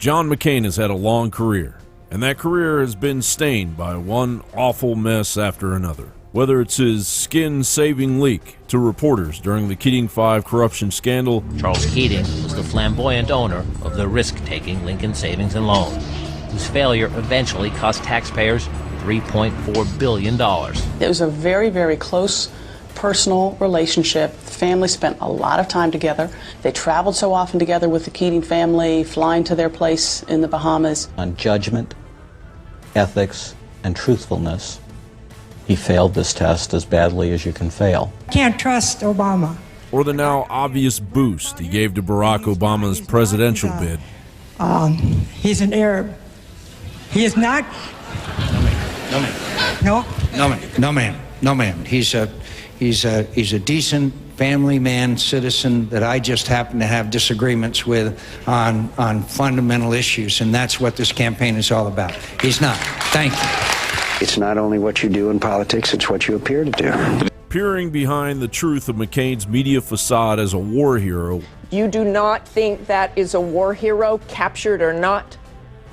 John McCain has had a long career, and that career has been stained by one awful mess after another. Whether it's his skin-saving leak to reporters during the Keating 5 corruption scandal. Charles Keating was the flamboyant owner of the risk-taking Lincoln Savings and Loan, whose failure eventually cost taxpayers $3.4 billion. It was a very, very close personal relationship. The family spent a lot of time together. They traveled so often together with the Keating family, flying to their place in the Bahamas. On judgment, ethics, and truthfulness, he failed this test as badly as you can fail. Can't trust Obama. Or the now obvious boost he gave to Barack Obama's presidential bid. He's an Arab. He is not. No, ma'am. No? No, ma'am. No, ma'am. No, ma'am. He's a decent family man, citizen that I just happen to have disagreements with on fundamental issues, and that's what this campaign is all about. He's not. Thank you. It's not only what you do in politics, it's what you appear to do. Peering behind the truth of McCain's media facade as a war hero. You do not think that is a war hero, captured or not?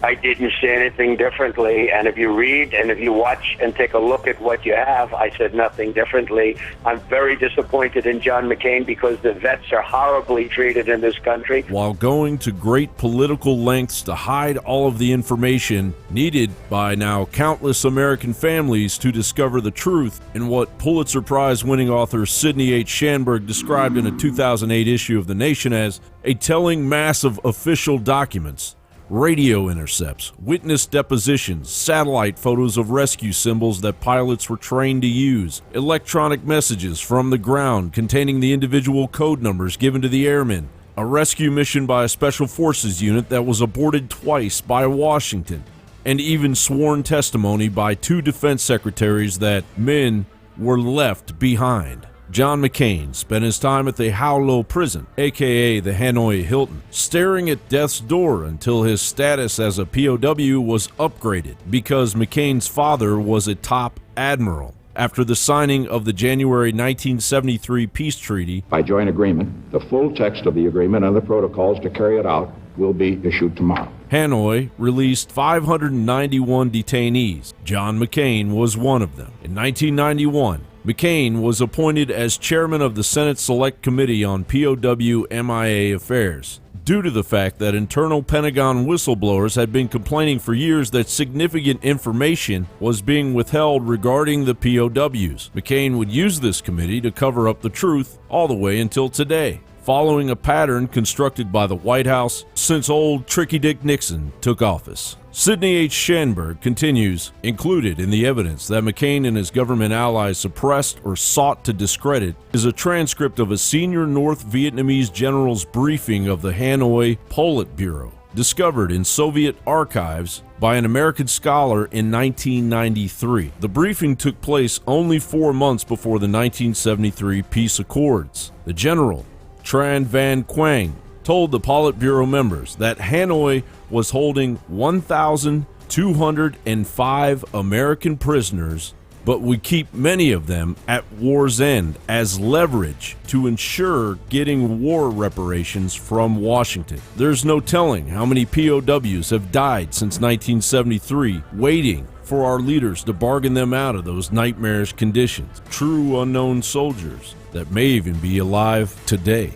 I didn't say anything differently, and if you read and if you watch and take a look at what you have, I said nothing differently. I'm very disappointed in John McCain because the vets are horribly treated in this country. While going to great political lengths to hide all of the information needed by now countless American families to discover the truth in what Pulitzer Prize-winning author Sidney H. Shanberg described in a 2008 issue of The Nation as a telling mass of official documents. Radio intercepts, witness depositions, satellite photos of rescue symbols that pilots were trained to use, electronic messages from the ground containing the individual code numbers given to the airmen, a rescue mission by a special forces unit that was aborted twice by Washington, and even sworn testimony by 2 defense secretaries that men were left behind. John McCain spent his time at the How Lo prison, aka the Hanoi Hilton, staring at death's door until his status as a POW was upgraded because McCain's father was a top admiral. After the signing of the January 1973 peace treaty, by joint agreement, the full text of the agreement and the protocols to carry it out will be issued tomorrow. Hanoi released 591 detainees. John McCain was one of them. In 1991, McCain was appointed as chairman of the Senate Select Committee on POW MIA Affairs, due to the fact that internal Pentagon whistleblowers had been complaining for years that significant information was being withheld regarding the POWs. McCain would use this committee to cover up the truth all the way until today, following a pattern constructed by the White House since old Tricky Dick Nixon took office. Sidney H. Shanberg continues, included in the evidence that McCain and his government allies suppressed or sought to discredit is a transcript of a senior North Vietnamese general's briefing of the Hanoi Politburo, discovered in Soviet archives by an American scholar in 1993. The briefing took place only 4 months before the 1973 peace accords. The general, Tran Van Quang, told the Politburo members that Hanoi was holding 1,205 American prisoners, but would keep many of them at war's end as leverage to ensure getting war reparations from Washington. There's no telling how many POWs have died since 1973, waiting for our leaders to bargain them out of those nightmarish conditions. True unknown soldiers that may even be alive today.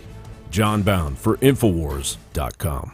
John Bound for Infowars.com.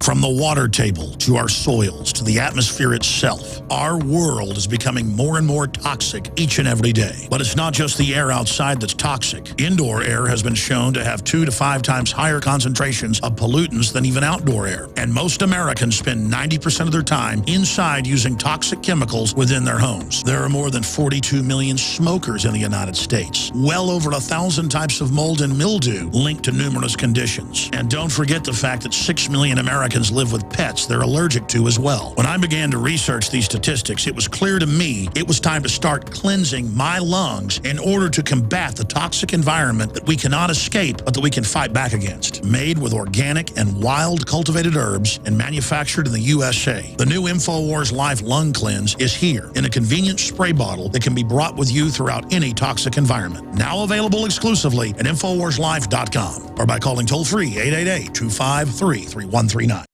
From the water table to our soils to the atmosphere itself, our world is becoming more and more toxic each and every day. But it's not just the air outside that's toxic. Indoor air has been shown to have 2 to 5 times higher concentrations of pollutants than even outdoor air. And most Americans spend 90% of their time inside using toxic chemicals within their homes. There are more than 42 million smokers in the United States. Well over 1,000 types of mold and mildew linked to numerous conditions. And don't forget the fact that 6 million Americans Americans live with pets they're allergic to as well. When I began to research these statistics, it was clear to me it was time to start cleansing my lungs in order to combat the toxic environment that we cannot escape, but that we can fight back against. Made with organic and wild cultivated herbs and manufactured in the USA, the new InfoWars Life Lung Cleanse is here in a convenient spray bottle that can be brought with you throughout any toxic environment. Now available exclusively at InfoWarsLife.com or by calling toll-free 888-253-3139.